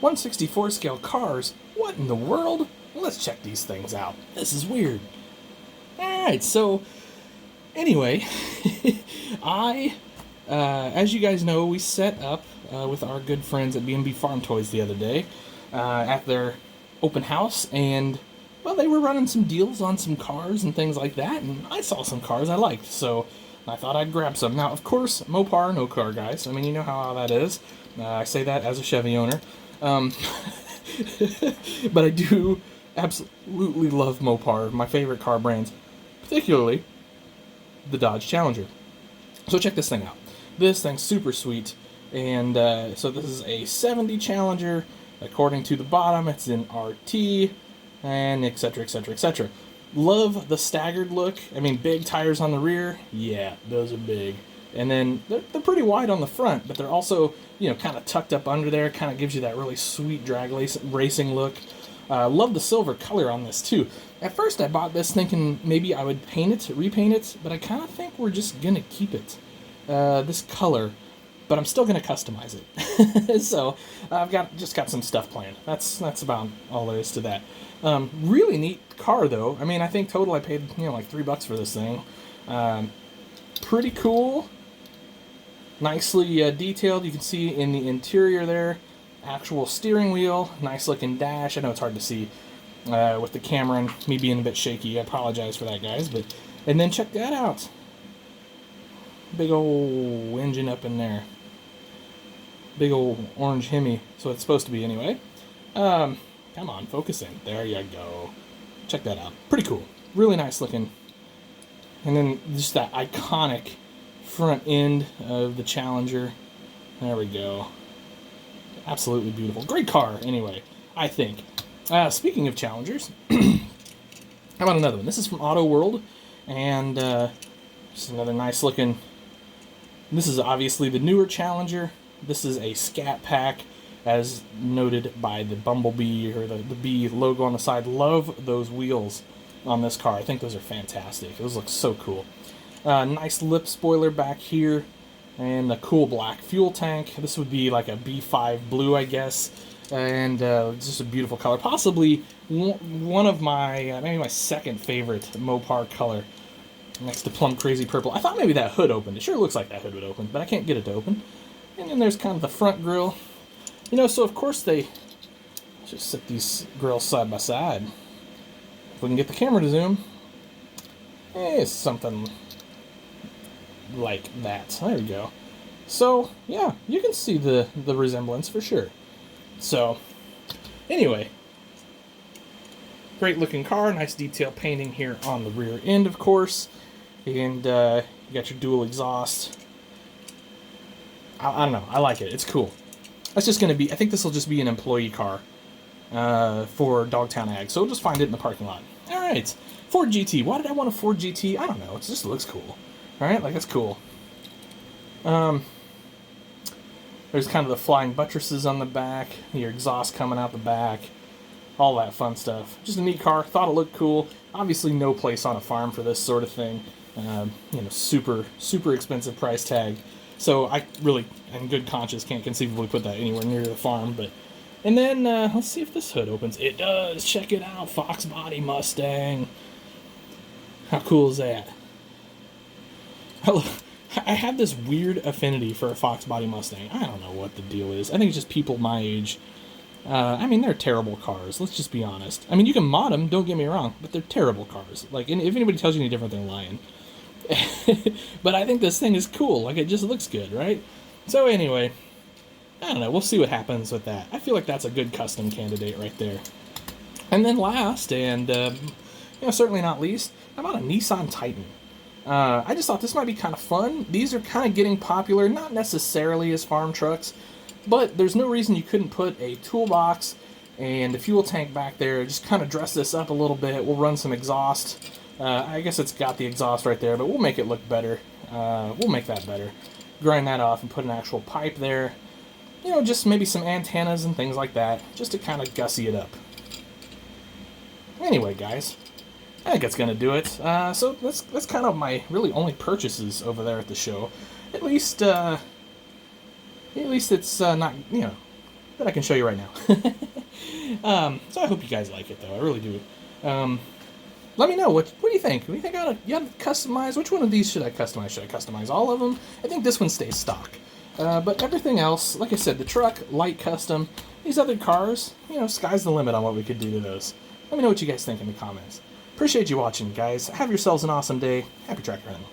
1/64 scale cars? What in the world? Let's check these things out. This is weird. Alright, so anyway, as you guys know, we set up with our good friends at B&B Farm Toys the other day at their open house, and well, they were running some deals on some cars and things like that, and I saw some cars I liked, so I thought I'd grab some. Now, of course, Mopar, no car, guys. I mean, you know how that is. I say that as a Chevy owner. But I do absolutely love Mopar, my favorite car brands, particularly the Dodge Challenger. So check this thing out. This thing's super sweet, and so this is a 70 Challenger. According to the bottom, it's in RT, and etc, etc, etc. Love the staggered look. I mean, big tires on the rear. Yeah, those are big. And then they're pretty wide on the front, but they're also, you know, kind of tucked up under there. Kind of gives you that really sweet drag racing look. Love the silver color on this too. At first I bought this thinking maybe I would repaint it, but I kind of think we're just going to keep it. This color, but I'm still going to customize it. So I've just got some stuff planned. That's about all there is to that. Really neat car though. I mean, I think total I paid, you know, like $3 for this thing. Pretty cool. Nicely detailed. You can see in the interior there, actual steering wheel, nice looking dash. I know it's hard to see with the camera and me being a bit shaky. I apologize for that, guys. And then check that out. Big old engine up in there. Big old orange Hemi. So it's supposed to be anyway. Come on, focus in. There you go. Check that out. Pretty cool. Really nice looking. And then just that iconic front end of the Challenger. There we go. Absolutely beautiful. Great car, anyway, I think. Speaking of Challengers, how about another one? This is from Autoworld, and just another nice looking. This is obviously the newer Challenger. This is a Scat Pack, as noted by the Bumblebee, or the bee logo on the side. Love those wheels on this car. I think those are fantastic. Those look so cool. Nice lip spoiler back here, and a cool black fuel tank. This would be like a B5 blue, I guess, and just a beautiful color. Possibly one of my, maybe my second favorite Mopar color, next to Plum Crazy Purple. I thought maybe that hood opened. It sure looks like that hood would open, but I can't get it to open. And then there's kind of the front grille. You know, so of course they just set these grills side by side. If we can get the camera to zoom, it's something like that. There we go. So, yeah, you can see the resemblance for sure. So, anyway, great looking car. Nice detail painting here on the rear end, of course. And you got your dual exhaust. I don't know. I like it. It's cool. That's just going to be, I think this will just be an employee car for Dogtown Ag. So we'll just find it in the parking lot. All right. Ford GT. Why did I want a Ford GT? I don't know. It just looks cool. All right. Like, that's cool. There's kind of the flying buttresses on the back. Your exhaust coming out the back. All that fun stuff. Just a neat car. Thought it looked cool. Obviously no place on a farm for this sort of thing. You know, super, super expensive price tag. So I really, in good conscience, can't conceivably put that anywhere near the farm. And then, let's see if this hood opens. It does. Check it out. Fox Body Mustang. How cool is that? I have this weird affinity for a Fox Body Mustang. I don't know what the deal is. I think it's just people my age. I mean, they're terrible cars. Let's just be honest. I mean, you can mod them, don't get me wrong, but they're terrible cars. Like, and if anybody tells you any different, they're lying. But I think this thing is cool. Like, it just looks good, right? So anyway, I don't know. We'll see what happens with that. I feel like that's a good custom candidate right there. And then last, and you know, certainly not least, how about a Nissan Titan? I just thought this might be kind of fun. These are kind of getting popular, not necessarily as farm trucks, but there's no reason you couldn't put a toolbox and a fuel tank back there. Just kind of dress this up a little bit. We'll run some exhaust. I guess it's got the exhaust right there, but we'll make it look better. We'll make that better. Grind that off and put an actual pipe there. You know, just maybe some antennas and things like that, just to kind of gussy it up. Anyway, guys, I think that's going to do it. So that's kind of my really only purchases over there at the show. At least it's not, you know, that I can show you right now. So I hope you guys like it, though. I really do. Let me know, what do you think? What do you think you ought to customize? Which one of these should I customize? Should I customize all of them? I think this one stays stock. But everything else, like I said, the truck, light custom. These other cars, sky's the limit on what we could do to those. Let me know what you guys think in the comments. Appreciate you watching, guys. Have yourselves an awesome day. Happy tractor hunting.